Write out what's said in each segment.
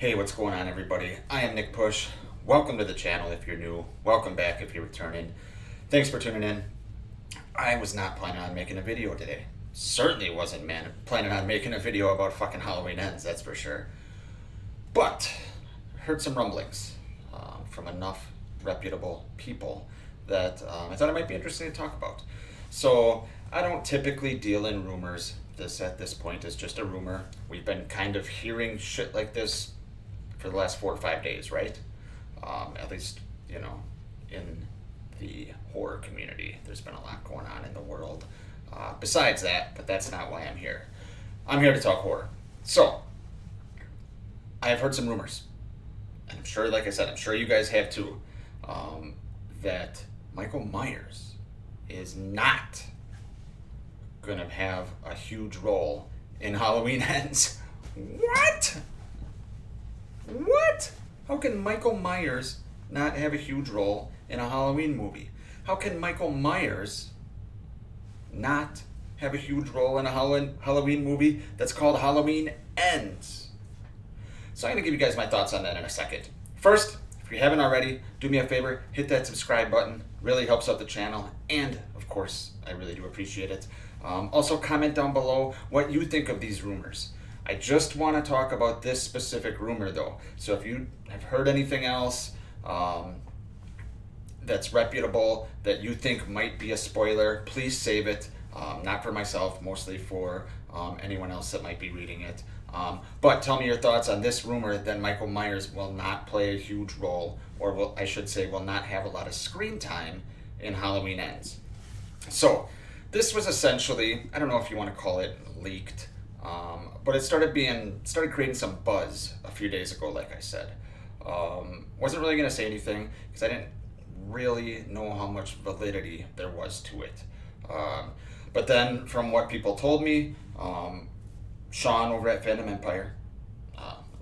Hey, what's going on, everybody? I am Nick Push. Welcome to the channel if you're new. Welcome back if you're returning. Thanks for tuning in. I was not planning on making a video today. Certainly wasn't planning on making a video about fucking Halloween Ends, that's for sure. But I heard some rumblings from enough reputable people that I thought it might be interesting to talk about. So I don't typically deal in rumors. This at this point is just a rumor. We've been kind of hearing shit like this for the last 4 or 5 days, right? At least, in the horror community, there's been a lot going on in the world. Besides that, but that's not why I'm here. I'm here to talk horror. So, I have heard some rumors, and I'm sure, like I said, I'm sure you guys have too, that Michael Myers is not gonna have a huge role in Halloween Ends. What? What? How can Michael Myers not have a huge role in a Halloween movie? How can Michael Myers not have a huge role in a Halloween movie that's called Halloween Ends? So I'm going to give you guys my thoughts on that in a second. First, if you haven't already, do me a favor, hit that subscribe button. Really helps out the channel, and of course, I really do appreciate it. Also, comment down below what you think of these rumors. I just want to talk about this specific rumor though. So if you have heard anything else that's reputable, that you think might be a spoiler, please save it. Not for myself, mostly for anyone else that might be reading it. But tell me your thoughts on this rumor that Michael Myers will not play a huge role, or I should say will not have a lot of screen time in Halloween Ends. So this was essentially, I don't know if you want to call it leaked, but it started creating some buzz a few days ago, like I said. Wasn't really going to say anything because I didn't really know how much validity there was to it. But then from what people told me, Sean over at Fandom Empire,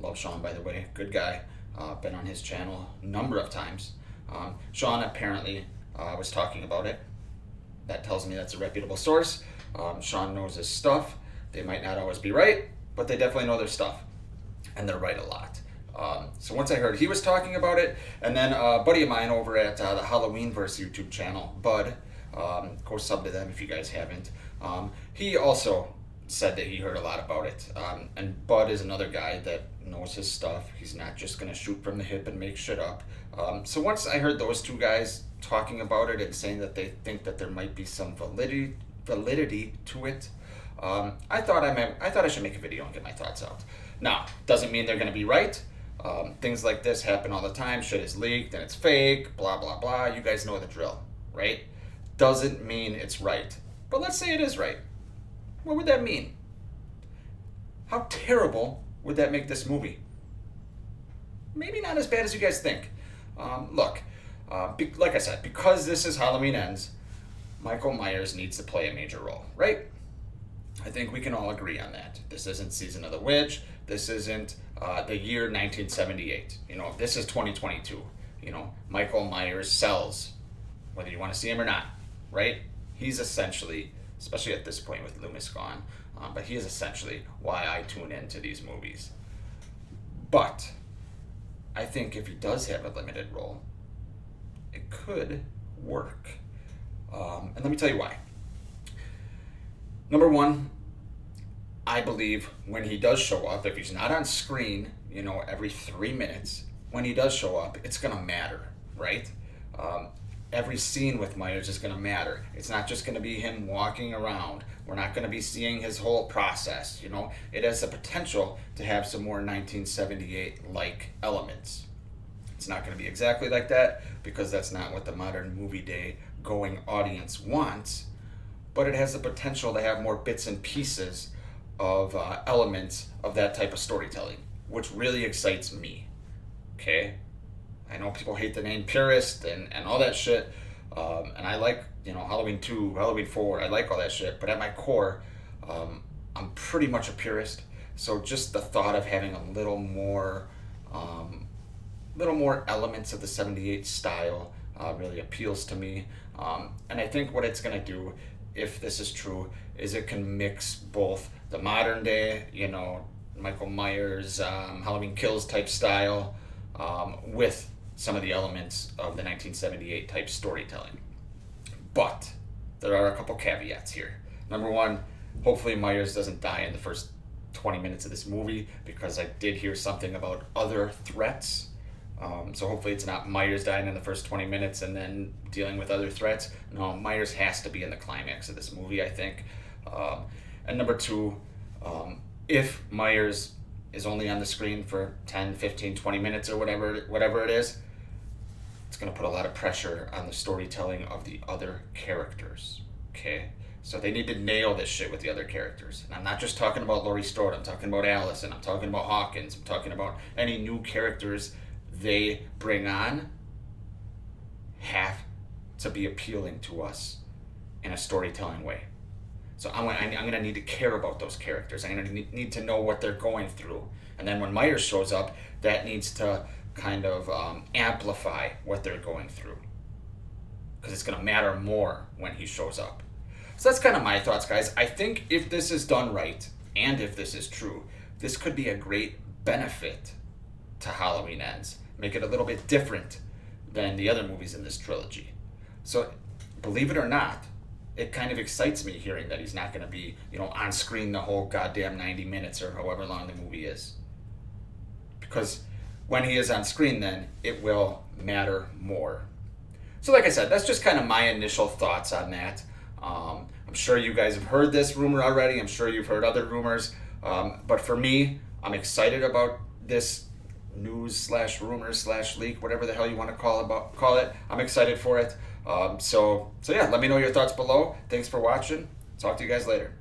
love Sean, by the way, good guy, been on his channel a number of times. Sean apparently was talking about it. That tells me that's a reputable source. Sean knows his stuff. They might not always be right, but they definitely know their stuff, and they're right a lot. So once I heard he was talking about it, and then a buddy of mine over at the Halloweenverse YouTube channel, Bud, go sub to them if you guys haven't, he also said that he heard a lot about it. And Bud is another guy that knows his stuff. He's not just going to shoot from the hip and make shit up. So once I heard those two guys talking about it and saying that they think that there might be some validity to it, I thought I should make a video and get my thoughts out. Now, doesn't mean they're going to be right. Things like this happen all the time. Shit is leaked and it's fake, blah, blah, blah. You guys know the drill, right? Doesn't mean it's right. But let's say it is right. What would that mean? How terrible would that make this movie? Maybe not as bad as you guys think. Look, like I said, because this is Halloween Ends, Michael Myers needs to play a major role, right? I think we can all agree on that. This isn't Season of the Witch. This isn't the year 1978. This is 2022. Michael Myers sells, whether you want to see him or not, right? He's essentially, especially at this point with Loomis gone, but he is essentially why I tune into these movies. But I think if he does have a limited role, it could work. And let me tell you why. Number one, I believe when he does show up, if he's not on screen, every 3 minutes, when he does show up, it's going to matter, right? Every scene with Myers is going to matter. It's not just going to be him walking around. We're not going to be seeing his whole process, It has the potential to have some more 1978-like elements. It's not going to be exactly like that because that's not what the modern movie day going audience wants, but it has the potential to have more bits and pieces of elements of that type of storytelling, which really excites me, okay? I know people hate the name purist and all that shit, and I like, Halloween 2, Halloween 4, I like all that shit, but at my core, I'm pretty much a purist, so just the thought of having a little more elements of the 78 style really appeals to me, and I think what it's going to do, if this is true, is it can mix both the modern day, Michael Myers, Halloween Kills type style, with some of the elements of the 1978 type storytelling. But there are a couple caveats here. Number one, hopefully Myers doesn't die in the first 20 minutes of this movie, because I did hear something about other threats. So hopefully it's not Myers dying in the first 20 minutes and then dealing with other threats. No, Myers has to be in the climax of this movie, I think. And number two, if Myers is only on the screen for 10, 15, 20 minutes or whatever it is, it's going to put a lot of pressure on the storytelling of the other characters. Okay? So they need to nail this shit with the other characters. And I'm not just talking about Laurie Strode, I'm talking about Allison, I'm talking about Hawkins, I'm talking about any new characters they bring on have to be appealing to us in a storytelling way. So I'm going to need to care about those characters. I'm going to need to know what they're going through. And then when Myers shows up, that needs to kind of amplify what they're going through, because it's going to matter more when he shows up. So that's kind of my thoughts, guys. I think if this is done right, and if this is true, this could be a great benefit to Halloween Ends. Make it a little bit different than the other movies in this trilogy. So, believe it or not, it kind of excites me hearing that he's not going to be, on screen the whole goddamn 90 minutes or however long the movie is. Because when he is on screen, then it will matter more. So like I said, that's just kind of my initial thoughts on that. I'm sure you guys have heard this rumor already. I'm sure you've heard other rumors. But for me, I'm excited about this news/rumor/leak, whatever the hell you want to call it. I'm excited for it. So yeah, let me know your thoughts below. Thanks for watching. Talk to you guys later.